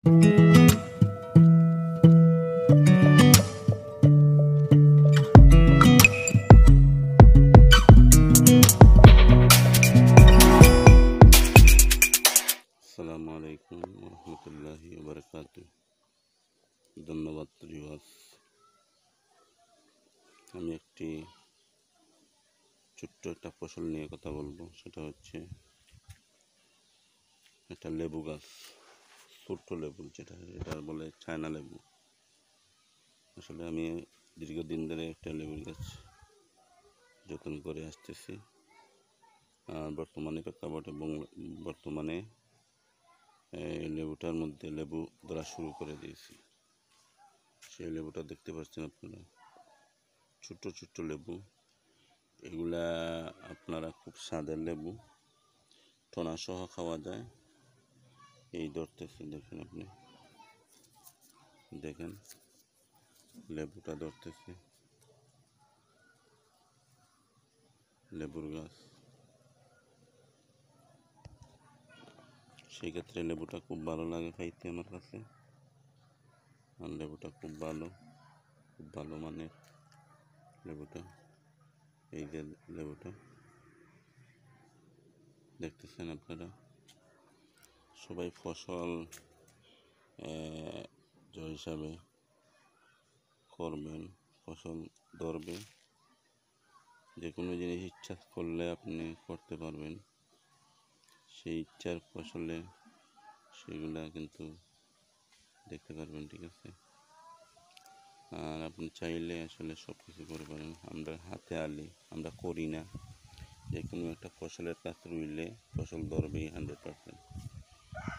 আসসালামু আলাইকুম রহমতুল্লাহি বারাকাতু। ধন্যবাদ রিওয়াজ। আমি একটি ছোট্ট একটা ফসল নিয়ে কথা বলবো, সেটা হচ্ছে একটা লেবু গাছ। ছোট্ট লেবু যেটা বলে চায়না লেবু। আসলে আমি দীর্ঘদিন ধরে একটা লেবুর গাছ যত্ন করে আসতেছি। আর বর্তমানে প্রেক্ষাপটে বর্তমানে লেবুটার মধ্যে লেবু ধরা শুরু করে দিয়েছি। সেই লেবুটা দেখতে পাচ্ছেন আপনারা, ছোট্ট ছোট্ট লেবু। এগুলা আপনারা খুব স্বাদের লেবু, টোনা সহ খাওয়া যায়। এই ধরতেছে, দেখেন আপনি, দেখেন লেবুটা ধরতেছে, লেবুর গাছ। সেই ক্ষেত্রে লেবুটা খুব ভালো লাগে খাইতে আমার কাছে। আর লেবুটা খুব ভালো মানের লেবুটা। এই যে লেবুটা দেখতেছেন আপনারা, সবাই ফসল হিসাবে করবেন, ফসল ধরবে। যে কোনো জিনিস ইচ্ছা করলে আপনি করতে পারবেন, সেই ইচ্ছার ফসলে সেগুলা কিন্তু দেখতে পারবেন, ঠিক আছে। আর আপনি চাইলে আসলে সব কিছু করে পারেন। আমরা হাতে আলি আমরা করি না, যে কোনো একটা ফসলের কাজ রইলে ফসল ধরবেই 100%।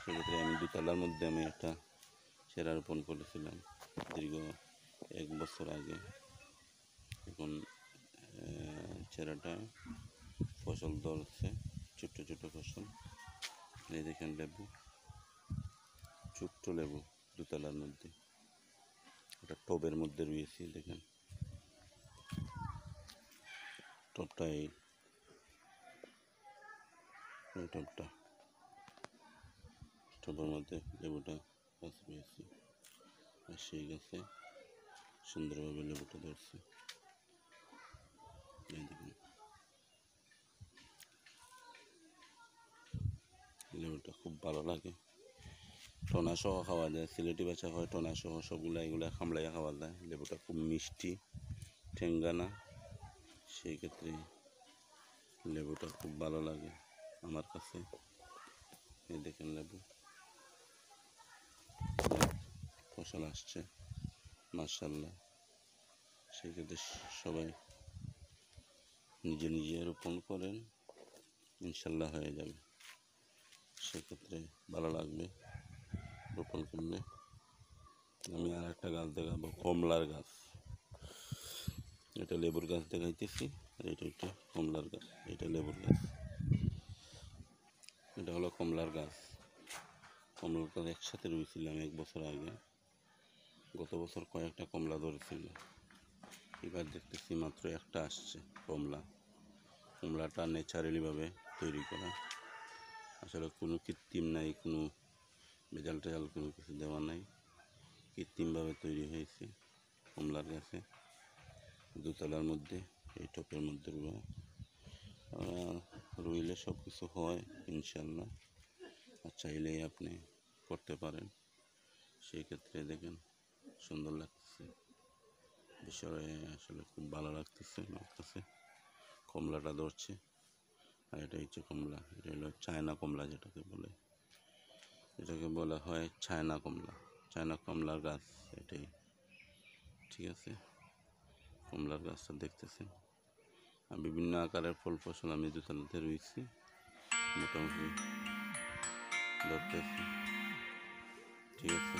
সেক্ষেত্রে আমি দুতলার মধ্যে আমি একটা চারা রোপণ করেছিলাম দীর্ঘ 1 বছর আগে। এখন চারাটা ফসল ধরছে, ছোট্ট ছোট্ট ফসল। এই দেখেন লেবু, ছোট্ট লেবু দুতলার মধ্যে, একটা টবের মধ্যে রয়েছে। দেখেন টবটা, এই টবটা, টবের মধ্যে লেবুটা গাছ রয়েছে। আর সেই গাছে সুন্দরভাবে লেবুটা ধরছে। এই দেখুন লেবুটা খুব ভালো লাগে, টোনা সহ খাওয়া যায়। সিলেটি বাচ্চা হয় টোনা সহ, সবগুলা এগুলা খামলাইয়া খাওয়া যায়। লেবুটা খুব মিষ্টি, ঠেঙ্গানা। সেই ক্ষেত্রে লেবুটা খুব ভালো লাগে আমার কাছে। এই দেখেন লেবু ফসল আসছে, মাশাআল্লাহ। সেই ক্ষেত্রে সবাই নিজে নিজে রোপণ করেন, ইনশাল্লাহ হয়ে যাবে। সেক্ষেত্রে ভালো লাগবে রোপণ করলে। আমি আর একটা গাছ দেখাবো, কমলার গাছ। এটা লেবুর গাছ দেখাইতেছি, আর এটা একটা কমলার গাছ। এটা লেবুর গাছ, এটা হলো কমলার গাছ। কমলার গাছ একসাথে রুইছিলাম 1 বছর আগে। গত বছর কয়েকটা কমলা ধরেছিল, এবার দেখতেছি মাত্র একটা আসছে কমলা। কমলাটা ন্যাচারালিভাবে তৈরি করা, আসলে কোনো কৃত্রিম নাই, কোনো ভেজাল টেজাল কোনো কিছু দেওয়া নাই, কৃত্রিমভাবে তৈরি হয়েছে কমলার গাছে। দুতলার মধ্যে এই টপের মধ্যে রুইলে সব কিছু হয় ইনশাল্লাহ। আর চাইলেই আপনি করতে পারেন। সেই ক্ষেত্রে দেখেন সুন্দর লাগতেছে, বিষয়ে আসলে খুব ভালো লাগতেছে আমার কাছে। কমলাটা ধরছে, আর এটা হচ্ছে কমলা। এটা হলো চায়না কমলা, এটাকে বলা হয় চায়না কমলা, চায়না কমলার গাছ এটাই, ঠিক আছে। কমলার গাছটা দেখতেছেন। আর বিভিন্ন আকারের ফল ফসল আমি দুতলাতে রয়েছি, মোটামুটি ধরতেছি, ঠিক আছে।